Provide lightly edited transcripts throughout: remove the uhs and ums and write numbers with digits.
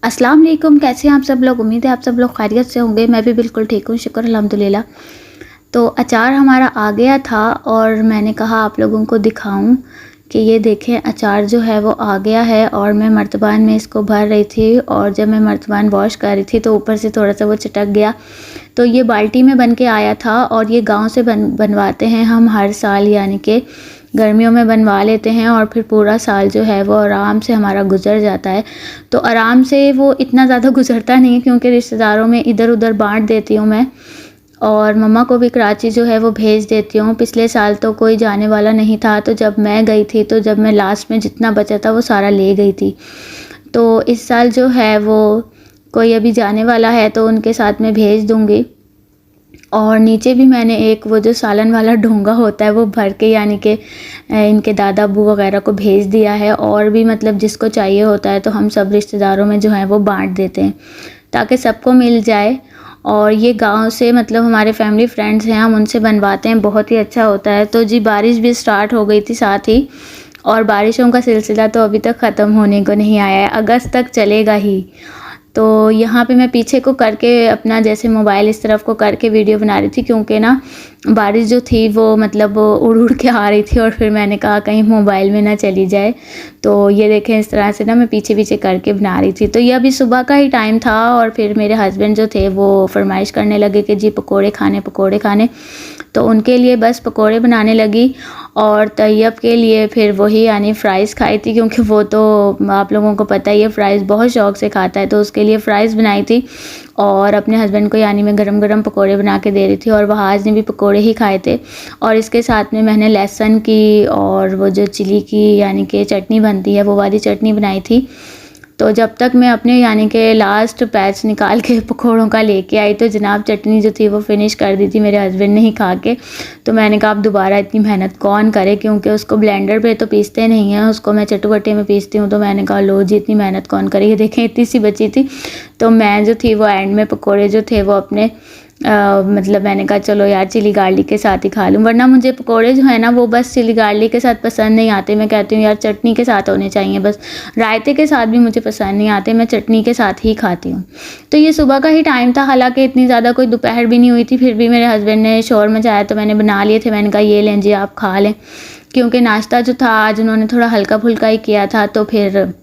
अस्सलाम वालेकुम। कैसे हैं आप सब लोग? उम्मीद है आप सब लोग खैरियत से होंगे। मैं भी बिल्कुल ठीक हूँ, शुक्र अल्हम्दुलिल्लाह। तो अचार हमारा आ गया था और मैंने कहा आप लोगों को दिखाऊं कि ये देखें अचार जो है वो आ गया है। और मैं मर्तबान में इसको भर रही थी और जब मैं मर्तबान वॉश कर रही थी तो ऊपर से थोड़ा सा वो चटक गया। तो ये बाल्टी में बन के आया था और ये गांव से बनवाते हैं हम हर साल, यानी कि गर्मियों में बनवा लेते हैं और फिर पूरा साल जो है वो आराम से हमारा गुजर जाता है। तो आराम से वो इतना ज़्यादा गुजरता नहीं है क्योंकि रिश्तेदारों में इधर उधर बांट देती हूँ मैं, और मम्मा को भी कराची जो है वो भेज देती हूँ। पिछले साल तो कोई जाने वाला नहीं था, तो जब मैं गई थी तो जब मैं लास्ट में जितना बचा था वो सारा ले गई थी। तो इस साल जो है वो कोई अभी जाने वाला है तो उनके साथ में भेज दूँगी। और नीचे भी मैंने एक वो जो सालन वाला ढोंगा होता है वो भर के, यानी कि इनके दादा अबू वगैरह को भेज दिया है। और भी मतलब जिसको चाहिए होता है तो हम सब रिश्तेदारों में जो है वो बांट देते हैं ताकि सबको मिल जाए। और ये गांव से मतलब हमारे फैमिली फ्रेंड्स हैं, हम उनसे बनवाते हैं, बहुत ही अच्छा होता है। तो जी बारिश भी स्टार्ट हो गई थी साथ ही, और बारिशों का सिलसिला तो अभी तक ख़त्म होने को नहीं आया है, अगस्त तक चलेगा ही। तो यहाँ पे मैं पीछे को करके अपना जैसे मोबाइल इस तरफ को करके वीडियो बना रही थी क्योंकि ना बारिश जो थी वो मतलब उड़ उड़ के आ रही थी और फिर मैंने कहा कहीं मोबाइल में ना चली जाए। तो ये देखें इस तरह से ना मैं पीछे पीछे करके बना रही थी। तो ये अभी सुबह का ही टाइम था और फिर मेरे हस्बैंड जो थे वो फरमाइश करने लगे कि जी पकोड़े खाने। तो उनके लिए बस पकोड़े बनाने लगी और तैयब के लिए फिर वही यानी फ़्राइज़ खाई थी क्योंकि वो तो आप लोगों को पता ही है फ़्राइज़ बहुत शौक़ से खाता है। तो उसके लिए फ़्राइज़ बनाई थी और अपने हस्बैंड को यानी मैं गरम गरम पकोड़े बना के दे रही थी और वहाज ने भी पकोड़े ही खाए थे। और इसके साथ में मैंने लहसुन की और वो जो चिली की यानी कि चटनी बनती है वो वाली चटनी बनाई थी। तो जब तक मैं अपने यानी कि लास्ट पैच निकाल के पकोड़ों का लेके आई तो जनाब चटनी जो थी वो फिनिश कर दी थी मेरे हस्बैंड ने ही खा के। तो मैंने कहा अब दोबारा इतनी मेहनत कौन करे क्योंकि उसको ब्लेंडर पे तो पीसते नहीं हैं, उसको मैं चटवटे में पीसती हूँ। तो मैंने कहा लो जी इतनी मेहनत कौन करे, ये देखें इतनी सी बची थी। तो मैं जो थी वो एंड में पकोड़े जो थे वो अपने मतलब मैंने कहा चलो यार चिली गार्लिक के साथ ही खा लूँ, वरना मुझे पकोड़े जो है ना वो बस चिली गार्लिक के साथ पसंद नहीं आते। मैं कहती हूँ यार चटनी के साथ होने चाहिए, बस रायते के साथ भी मुझे पसंद नहीं आते, मैं चटनी के साथ ही खाती हूँ। तो ये सुबह का ही टाइम था, हालांकि इतनी ज़्यादा कोई दोपहर भी नहीं हुई थी, फिर भी मेरे हस्बैंड ने शोर मचाया तो मैंने बना लिए थे। मैंने कहा ये लें जी आप खा लें, क्योंकि नाश्ता जो था आज उन्होंने थोड़ा हल्का फुल्का ही किया था। तो फिर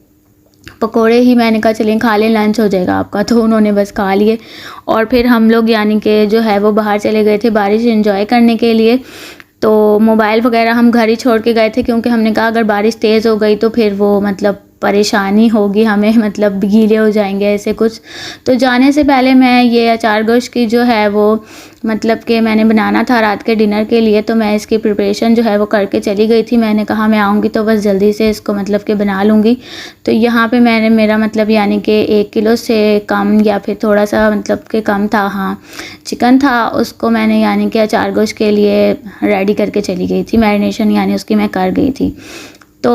पकोड़े ही मैंने कहा चलें खा लें, लंच हो जाएगा आपका। तो उन्होंने बस खा लिए और फिर हम लोग यानी कि जो है वो बाहर चले गए थे बारिश एंजॉय करने के लिए। तो मोबाइल वगैरह हम घर ही छोड़ के गए थे क्योंकि हमने कहा अगर बारिश तेज़ हो गई तो फिर वो मतलब परेशानी होगी हमें, मतलब गीले हो जाएंगे ऐसे कुछ। तो जाने से पहले मैं ये अचार गोश्त की जो है वो मतलब कि मैंने बनाना था रात के डिनर के लिए, तो मैं इसकी प्रिपरेशन जो है वो करके चली गई थी। मैंने कहा मैं आऊँगी तो बस जल्दी से इसको मतलब कि बना लूँगी। तो यहाँ पे मैंने मेरा मतलब यानी कि 1 किलो से कम या फिर थोड़ा सा मतलब कि कम था, हाँ चिकन था, उसको मैंने यानी कि अचार गोश्त के लिए रेडी करके चली गई थी, मैरिनेशन यानी उसकी मैं कर गई थी। तो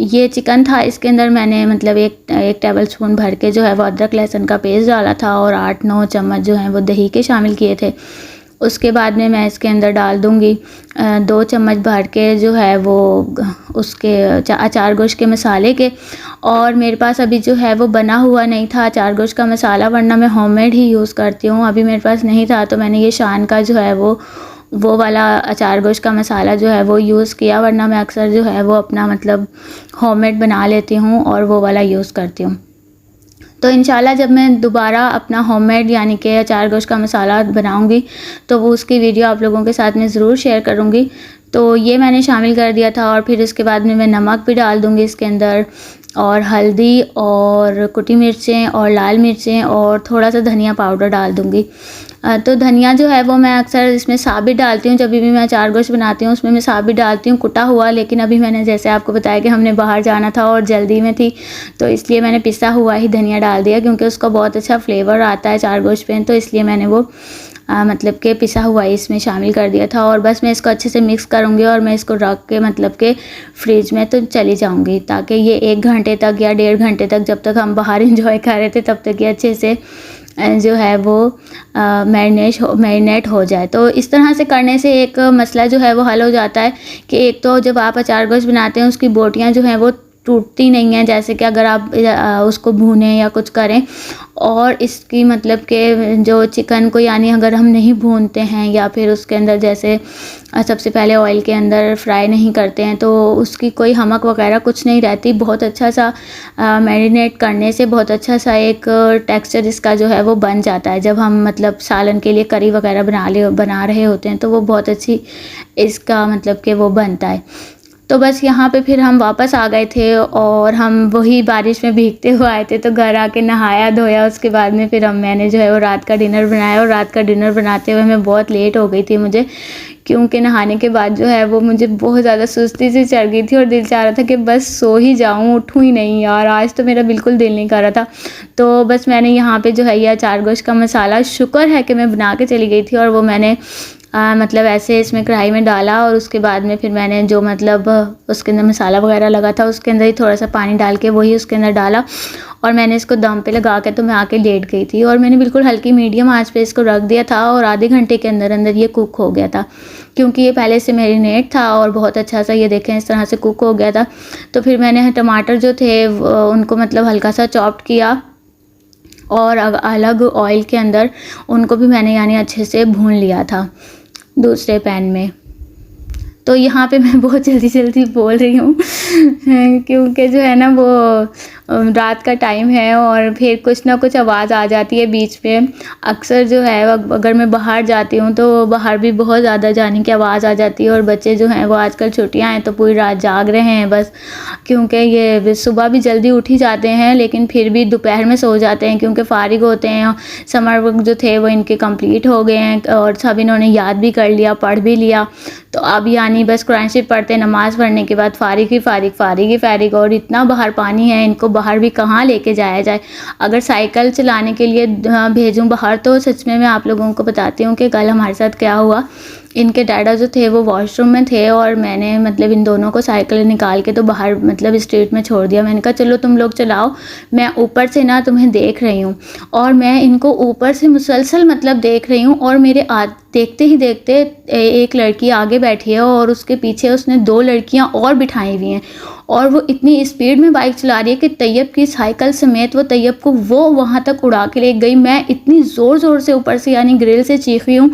ये चिकन था, इसके अंदर मैंने मतलब एक टेबल स्पून भर के जो है वो अदरक लहसुन का पेस्ट डाला था और 8-9 चम्मच जो हैं वो दही के शामिल किए थे। उसके बाद में मैं इसके अंदर डाल दूँगी 2 चम्मच भर के जो है वो उसके अचार गोश्त के मसाले के। और मेरे पास अभी जो है वो बना हुआ नहीं था अचार गोश्त का मसाला, वरना मैं होममेड ही यूज़ करती हूँ। अभी मेरे पास नहीं था तो मैंने ये शान का जो है वो वाला अचार गोश्त का मसाला जो है वो यूज़ किया, वरना मैं अक्सर जो है वो अपना मतलब होममेड बना लेती हूँ और वो वाला यूज़ करती हूँ। तो इंशाल्लाह जब मैं दोबारा अपना होममेड यानी कि अचार गोश्त का मसाला बनाऊँगी तो वो उसकी वीडियो आप लोगों के साथ में ज़रूर शेयर करूँगी। तो ये मैंने शामिल कर दिया था और फिर इसके बाद में मैं नमक भी डाल दूँगी इसके अंदर, और हल्दी और कुटी मिर्चें और लाल मिर्चें और थोड़ा सा धनिया पाउडर डाल दूँगी। तो धनिया जो है वो मैं अक्सर इसमें साबित डालती हूँ, जब भी मैं अचार गोश्त बनाती हूँ उसमें मैं साबित डालती हूँ कुटा हुआ। लेकिन अभी मैंने जैसे आपको बताया कि हमने बाहर जाना था और जल्दी में थी तो इसलिए मैंने पिसा हुआ ही धनिया डाल दिया क्योंकि उसका बहुत अच्छा फ्लेवर आता है अचार गोश्त पे, तो इसलिए मैंने वो मतलब के पिसा हुआ इसमें शामिल कर दिया था। और बस मैं इसको अच्छे से मिक्स करूँगी और मैं इसको रख के मतलब के फ्रिज में तो चली जाऊँगी ताकि ये 1 घंटे तक या 1.5 घंटे तक, जब तक हम बाहर इंजॉय कर रहे थे तब तक ये अच्छे से जो है वो मैरिनेट हो जाए। तो इस तरह से करने से एक मसला जो है वो हल हो जाता है कि एक तो जब आप अचार गोश्त बनाते हैं उसकी बोटियाँ जो हैं वो टूटती नहीं है, जैसे कि अगर आप उसको भूनें या कुछ करें। और इसकी मतलब कि जो चिकन को यानी अगर हम नहीं भूनते हैं या फिर उसके अंदर जैसे सबसे पहले ऑयल के अंदर फ्राई नहीं करते हैं तो उसकी कोई हमक वगैरह कुछ नहीं रहती। बहुत अच्छा सा मैरिनेट करने से बहुत अच्छा सा एक टेक्सचर इसका जो है वो बन जाता है। जब हम मतलब सालन के लिए करी वगैरह बना रहे होते हैं तो वो बहुत अच्छी इसका मतलब कि वो बनता है। तो बस यहाँ पे फिर हम वापस आ गए थे और हम वही बारिश में भीगते हुए आए थे, तो घर आके नहाया धोया। उसके बाद में फिर मैंने जो है वो रात का डिनर बनाया, और रात का डिनर बनाते हुए मैं बहुत लेट हो गई थी मुझे, क्योंकि नहाने के बाद जो है वो मुझे बहुत ज़्यादा सुस्ती सी चढ़ गई थी और दिल चाह रहा था कि बस सो ही जाऊँ, उठूँ ही नहीं यार। आज तो मेरा बिल्कुल दिल नहीं कर रहा था। तो बस मैंने यहाँ पे जो है ये अचार गोश्त का मसाला, शुक्र है कि मैं बना के चली गई थी, और वो मैंने मतलब ऐसे इसमें कढ़ाई में डाला, और उसके बाद में फिर मैंने जो मतलब उसके अंदर मसाला वगैरह लगा था उसके अंदर ही थोड़ा सा पानी डाल के वही उसके अंदर डाला, और मैंने इसको दम पे लगा के तो मैं आके लेट गई थी। और मैंने बिल्कुल हल्की मीडियम आंच पे इसको रख दिया था, और आधे घंटे के अंदर अंदर ये कुक हो गया था, क्योंकि ये पहले से मैरिनेट था और बहुत अच्छा सा ये देखें इस तरह से कुक हो गया था। तो फिर मैंने टमाटर जो थे उनको मतलब हल्का सा चॉप्ड किया, और अलग ऑयल के अंदर उनको भी मैंने यानी अच्छे से भून लिया था दूसरे पैन में। तो यहाँ पे मैं बहुत जल्दी बोल रही हूँ क्योंकि जो है ना वो रात का टाइम है और फिर कुछ ना कुछ आवाज़ आ जाती है बीच में। अक्सर जो है अगर मैं बाहर जाती हूँ तो बाहर भी बहुत ज़्यादा जाने की आवाज़ आ जाती है, और बच्चे जो हैं वो आजकल छुट्टियाँ हैं तो पूरी रात जाग रहे हैं बस, क्योंकि ये सुबह भी जल्दी उठ ही जाते हैं लेकिन फिर भी दोपहर में सो जाते हैं, क्योंकि फ़ारिग होते हैं। समर वर्क जो थे वो इनके कंप्लीट हो गए हैं और सब इन्होंने याद भी कर लिया, पढ़ भी लिया। तो अब यानी बस कुरान शरीफ पढ़ते, नमाज़ पढ़ने के बाद फ़ारिग ही फ़ारिग। और इतना बाहर पानी है, इनको बाहर भी कहाँ लेके जाया जाए। अगर साइकिल चलाने के लिए भेजूँ बाहर तो सच में मैं आप लोगों को बताती हूँ कि कल हमारे साथ क्या हुआ। इनके डैडा जो थे वो वॉशरूम में थे, और मैंने मतलब इन दोनों को साइकिल निकाल के तो बाहर मतलब स्ट्रीट में छोड़ दिया। मैंने कहा चलो तुम लोग चलाओ, मैं ऊपर से ना तुम्हें देख रही हूँ। और मैं इनको ऊपर से मुसलसल मतलब देख रही हूँ, और मेरे देखते ही देखते एक लड़की आगे बैठी है और उसके पीछे उसने 2 लड़कियाँ और बिठाई हुई हैं, और वो इतनी स्पीड में बाइक चला रही है कि तैयब की साइकिल समेत वो तैयब को वो वहाँ तक उड़ा के ले गई। मैं इतनी ज़ोर से ऊपर से यानी ग्रिल से चीखी हूँ,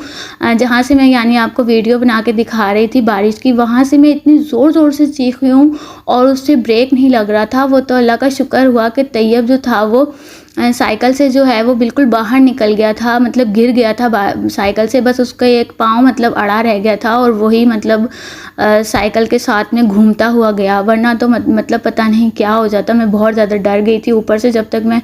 जहाँ से मैं यानी आपको वीडियो बना के दिखा रही थी बारिश की, वहाँ से मैं इतनी ज़ोर से चीखी हूँ और उससे ब्रेक नहीं लग रहा था। वो तो अल्लाह का शुक्र हुआ कि तैयब जो था वो साइकिल से जो है वो बिल्कुल बाहर निकल गया था, मतलब गिर गया था साइकिल से, बस उसका एक पाँव मतलब अड़ा रह गया था और वही मतलब साइकिल के साथ में घूमता हुआ गया, वरना तो मतलब पता नहीं क्या हो जाता। मैं बहुत ज़्यादा डर गई थी। ऊपर से जब तक मैं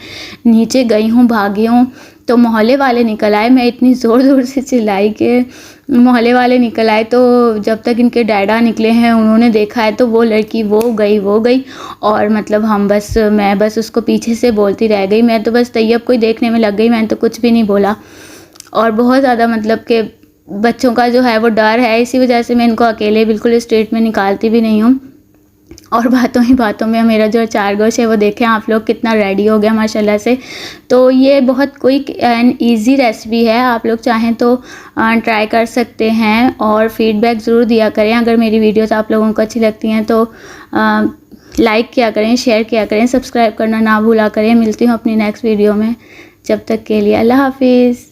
नीचे गई हूँ, भागी हूँ, तो मोहल्ले वाले निकल आए। मैं इतनी ज़ोर से चिल्लाई कि मोहल्ले वाले निकल आए। तो जब तक इनके डैडा निकले हैं उन्होंने देखा है तो वो लड़की वो गई, और मतलब मैं बस उसको पीछे से बोलती रह गई। मैं तो बस तैयब को ही देखने में लग गई, मैंने तो कुछ भी नहीं बोला। और बहुत ज़्यादा मतलब कि बच्चों का जो है वो डर है, इसी वजह से मैं इनको अकेले बिल्कुल स्ट्रीट में निकालती भी नहीं हूँ। और बातों ही बातों में मेरा जो अचार गोश्त है वो देखें आप लोग कितना रेडी हो गया माशाल्लाह से। तो ये बहुत क्विक एंड इजी रेसिपी है, आप लोग चाहें तो ट्राई कर सकते हैं, और फीडबैक ज़रूर दिया करें। अगर मेरी वीडियोस आप लोगों को अच्छी लगती हैं तो लाइक किया करें, शेयर किया करें, सब्सक्राइब करना ना भूला करें। मिलती हूँ अपनी नेक्स्ट वीडियो में, जब तक के लिए अल्लाह हाफिज़।